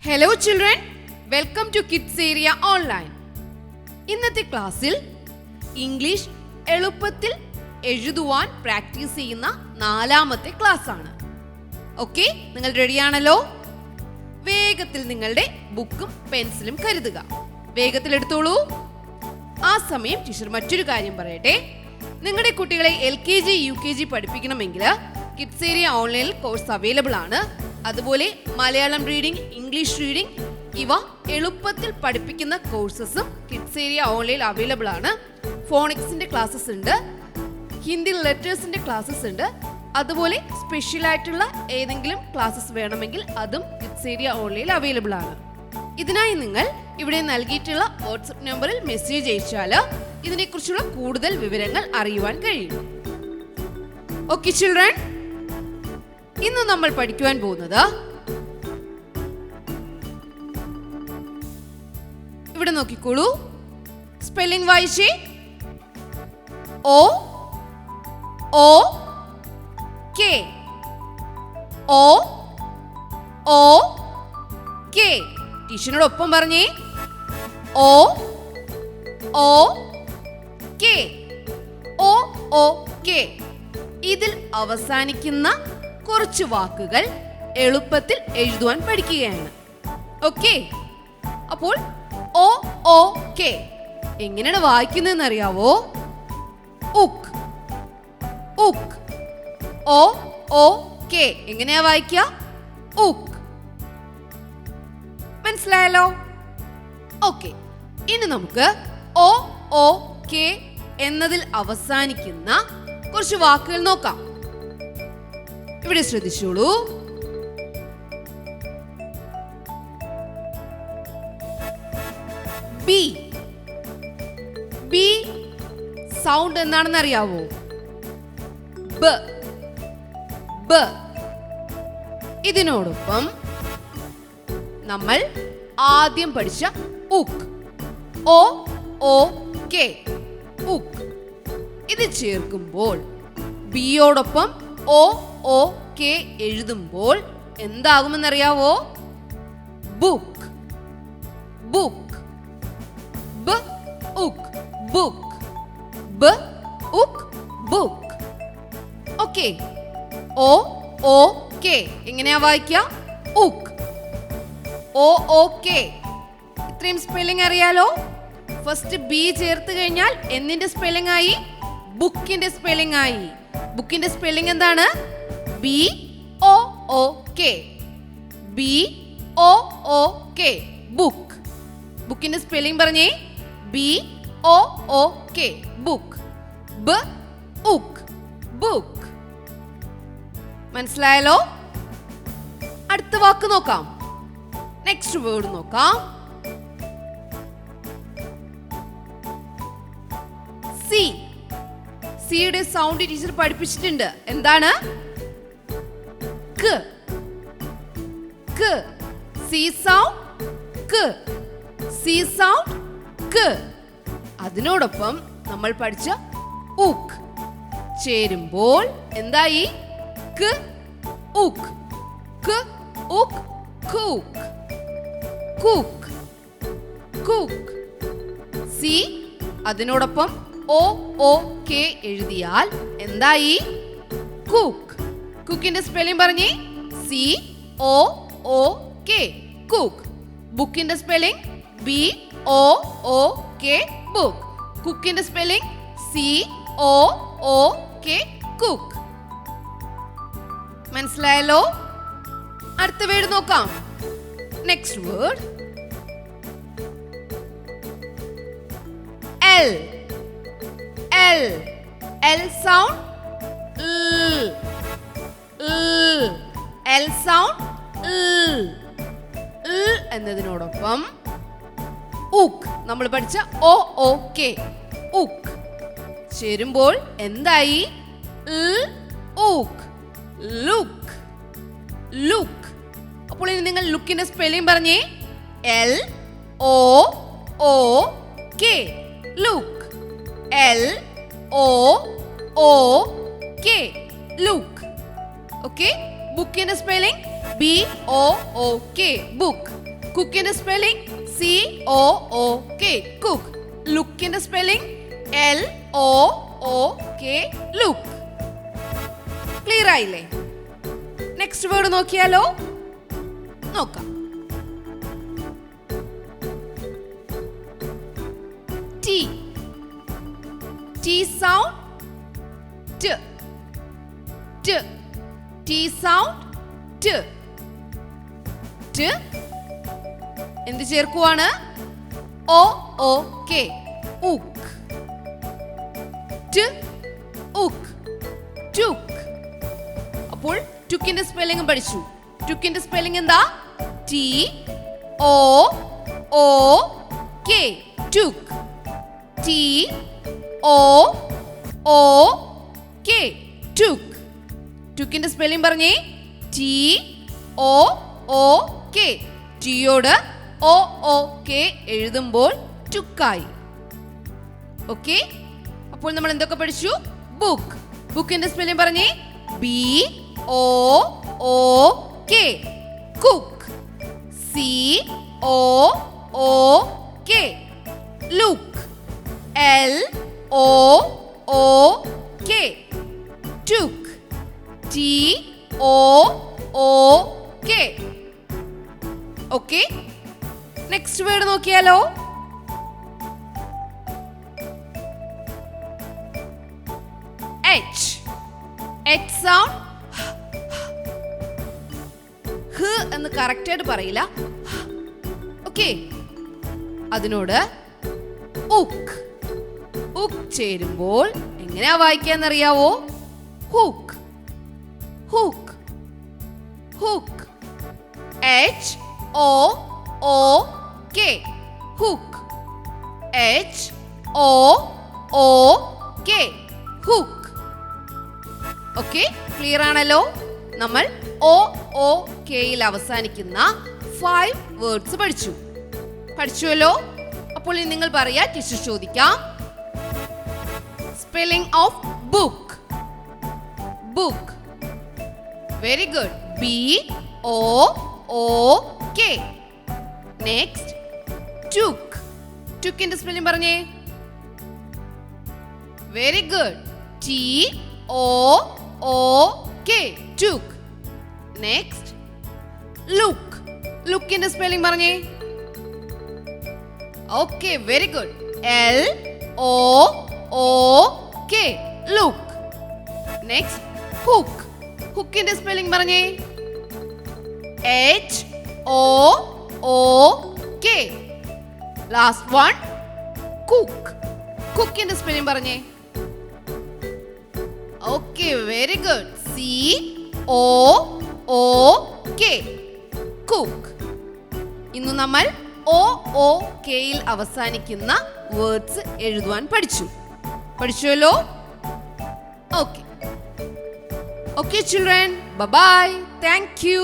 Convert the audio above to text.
Hello children, welcome to Kids Area Online. ഇന്നത്തെ ക്ലാസ്സിൽ English എളുപ്പത്തിൽ എഴുതുവാൻ പ്രാക്ടീസ് ചെയ്യുന്ന 4ാമത്തെ ക്ലാസ് ആണ്. ഓക്കെ, നിങ്ങൾ റെഡിയാണല്ലോ? വേഗത്തിൽ നിങ്ങളുടെ ബുക്കും പെൻസിലും കരുതുക. വേഗത്തിൽ എടുത്തോളൂ. ആ സമയം ടീച്ചർ മറ്റൊരു കാര്യം പറയട്ടെ. നിങ്ങളുടെ കുട്ടികളെ LKG UKG പഠിപ്പിക്കണമെങ്കിൽ കിഡ്സ് ഏരിയ ഓൺലൈനിൽ കോഴ്സ് അവൈലബിൾ ആണ്. അതുപോലെ മലയാളം റീഡിംഗ്, ഇംഗ്ലീഷ് റീഡിംഗ് ഇവ എളുപ്പത്തിൽ പഠിപ്പിക്കുന്ന കോഴ്സസും കിഡ്സ് ഏരിയ ഓൺലൈനിൽ അവൈലബിൾ ആണ്. ഫോണിക്സിന്റെ ക്ലാസ്സസ് ഉണ്ട്, ഹിന്ദി ലെറ്റേഴ്സിന്റെ ക്ലാസ്സസ് ഉണ്ട്. അതുപോലെ സ്പെഷ്യൽ ആയിട്ടുള്ള ഏതെങ്കിലും ക്ലാസ്സസ് വേണമെങ്കിൽ അതും കിഡ്സ് ഏരിയ ഓൺലൈനിൽ അവൈലബിൾ ആണ്. ഇതിനായി നിങ്ങൾ ഇവിടെ നൽകിയിട്ടുള്ള വാട്സ്ആപ്പ് നമ്പറിൽ മെസ്സേജ് അയച്ചാൽ ഇതിനെക്കുറിച്ചുള്ള കൂടുതൽ വിവരങ്ങൾ അറിയുവാൻ കഴിയും. ഓക്കെ ചിൽഡ്രൻ, ഇന്ന് നമ്മൾ പഠിക്കുവാൻ പോകുന്നത് ഇവിടെ നോക്കിക്കോളൂ. സ്പെല്ലിംഗ് വായിച്ചേ. O O K O O K. ടീച്ചറിനോടൊപ്പം പറഞ്ഞേ. O O K O O K. ഇതിൽ അവസാനിക്കുന്ന കുറച്ച് വാക്കുകൾ എളുപ്പത്തിൽ എഴുതുവാൻ പഠിക്കുകയാണ്. ഓക്കെ, അപ്പോൾ O O K എങ്ങനെയാണ് വായിക്കുന്നതെന്ന് അറിയാവോ? ഉക്ക് ഉക്ക്. O O K എങ്ങനെയാ വായിക്കുക? ഉക്ക്. മനസ്സിലായല്ലോ? ഓക്കെ, ഇനി നമുക്ക് O O K എന്നതിൽ അവസാനിക്കുന്ന കുറച്ച് വാക്കുകൾ നോക്കാം. ഇവിടെ ശ്രദ്ധിച്ചോളൂ. ബി ബി സൗണ്ട് എന്താണെന്ന് അറിയാവോ? ബ ബ. ഇതിനോടൊപ്പം നമ്മൾ ആദ്യം പഠിച്ച ഉക്ക്, O O K, ഉക്ക്. ഇത് ചേർക്കുമ്പോൾ ബിയോടൊപ്പം O O K എഴുതുമ്പോൾ എന്താകുമെന്നറിയാവോ? Book book. ബ ഉക്ക് ബുക്ക്. ബ ഉക്ക് book. Okay, O O K എങ്ങനെയാ വായിക്കുക? ഉക്ക് O O K. ഇത്രയും സ്പെല്ലിംഗ് അറിയാലോ. ഫസ്റ്റ് ബി ചേർത്ത് കഴിഞ്ഞാൽ എന്തിന്റെ സ്പെല്ലിംഗ് ആയി? ബുക്കിന്റെ സ്പെല്ലിംഗ് ആയി. ബുക്കിന്റെ സ്പെല്ലിംഗ് എന്താണ്? B O O K. B O O K book. ബുക്കിന്റെ സ്പെല്ലിംഗ് പറഞ്ഞേ. B O O K book. ബ ഉക്ക് ബുക്ക്. മനസ്സിലായല്ലോ? അടുത്ത വാക്ക് നോക്കാം. നെക്സ്റ്റ് വേർഡ് നോക്കാം. സി. സിയുടെ സൗണ്ട് ടീച്ചർ പഠിപ്പിച്ചിട്ടുണ്ട്. എന്താണ്? ക ക. സി സൗണ്ട് ക. സി സൗണ്ട് ക. അതിനോടൊപ്പം നമ്മൾ പഠിച്ച ഉക്ക് ചേരുമ്പോൾ എന്തായി? ക ഉക്ക്. ക ഉക്ക് കുക്ക് കുക്ക് കുക്ക്. സി അതിനോടൊപ്പം O O K എഴുതിയാൽ എന്തായി? കുക്ക്. കുക്കിന്റെ സ്പെല്ലിംഗ് പറഞ്ഞേ. C O O K cook. ബുക്കിന്റെ spelling B O O K book. കുക്കിന്റെ spelling C O O K cook. മനസ്സിലായല്ലോ? അടുത്ത വേർഡ് നോക്കാം. Next word L. L. L sound L. L. L sound L. L എന്നതിനോടൊപ്പം ഉക്ക് നമ്മൾ പഠിച്ച O O K ഉക്ക് ചേരുമ്പോൾ എന്തായി? L ഉക്ക് ലുക്ക് ലുക്ക്. അപ്പോൾ ഇനി നിങ്ങൾ ലുക്കിന്റെ സ്പെല്ലിംഗ് പറഞ്ഞേ. L O O K look. L O O K look. Okay, ബുക്കിന്റെ spelling B O O K book. കുക്കിന്റെ സ്പെല്ലിംഗ് COOK, കുക്ക്. ലുക്കിന്റെ സ്പെല്ലിംഗ് LOOK, ലുക്ക്. ക്ലിയർ ആയില്ലേ? നെക്സ്റ്റ് വേർഡ് നോക്കിയാലോ? നോക്കാം. T. T sound. T. T. T sound. T. T. എന്ത് ചേർക്കുവാണ്? OOK, uk. T. uk. Tuk. അപ്പോൾ ടുക്കിന്റെ spelling പഠിച്ചു. ടുക്കിന്റെ സ്പെല്ലിംഗ് എന്താ? TOOK, took. TOOK, took. ടുക്കിന്റെ സ്പെല്ലിംഗ് പറഞ്ഞേ. TOOK. ടിയോട് OOK എഴുതുമ്പോൾ ടുക്കായി. ഓക്കെ, അപ്പോൾ നമ്മൾ എന്തൊക്കെ പഠിച്ചു? ബുക്ക്. ബുക്കിന്റെ സ്പെല്ലിംഗ് പറഞ്ഞേ. BOOK, cook. COOK, look. LOOK, took. TOOK. Okay, next word നോക്കിയാലോ? H. H sound. ഹ എന്ന് കറക്റ്റ് ആയിട്ട് പറയില്ല. ഓക്കെ, അതിനോട് ഉക്ക്. ഉക്ക് ചേരുമ്പോൾ എങ്ങനെയാ വായിക്കാന്നറിയാവോ? Hook. Hook. Hook. HOOK, hook. HOOK, hook. Okay, clear ആണല്ലോ? നമ്മൾ OOKയിൽ അവസാനിക്കുന്ന 5 വേർഡ്സ് പഠിച്ചുവല്ലോ. അപ്പോൾ നിങ്ങൾ പറയാ, ടീച്ചർ ചോദിക്കാം. Spelling of book. Book. Very good. BOOK. Next, took. ടുക്കിന്റെ സ്പെല്ലിംഗ് പറഞ്ഞേ. Very good. TOOK, took. Next, look. ലുക്കിന്റെ സ്പെല്ലിംഗ് പറഞ്ഞേ. Okay, very good. LOOK, look. Next, hook. ഹുക്കിന്റെ സ്പെല്ലിംഗ് പറഞ്ഞേ. HOOK. Last one, cook. കുക്കിന്റെ സ്പെല്ലിംഗ് പറഞ്ഞേ. Okay, very good. COOK, cook. ഇന്ന് നമ്മൾ OOKയിൽ അവസാനിക്കുന്ന വേർഡ്സ് എഴുതുവാൻ പഠിച്ചുവല്ലോ. Okay, children, bye bye. Thank you.